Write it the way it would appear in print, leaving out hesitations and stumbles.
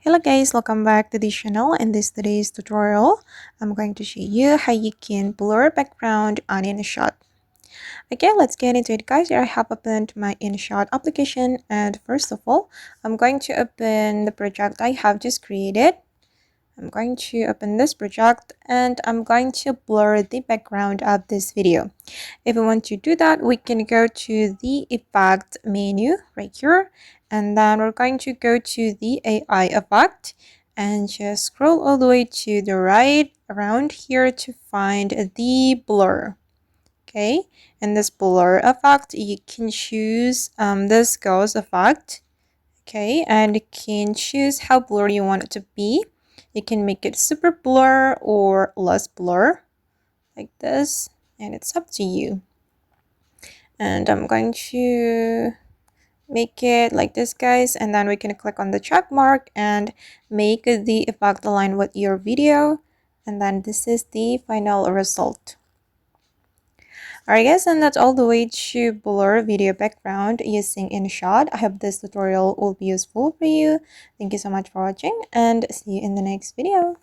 Hello guys, welcome back to this channel. In today's tutorial, I'm going to show you how you can blur background on InShot. Okay, let's get into it guys. Here I have opened my InShot application, and first of all, I'm going to open the project I have just created. I'm going to open this project and I'm going to blur the background of this video. If we want to do that, we can go to the effect menu right here, and then we're going to go to the AI effect and just scroll all the way to the right around here to find the blur. Okay, in this blur effect, you can choose this ghost effect. Okay, and you can choose how blurry you want it to be. You can make it super blur or less blur like this, and it's up to you. And I'm going to make it like this guys, and then we can click on the check mark and make the effect align with your video, and then this is the final result. Alright guys, and that's all the way to blur video background using InShot. I hope this tutorial will be useful for you. Thank you so much for watching and see you in the next video.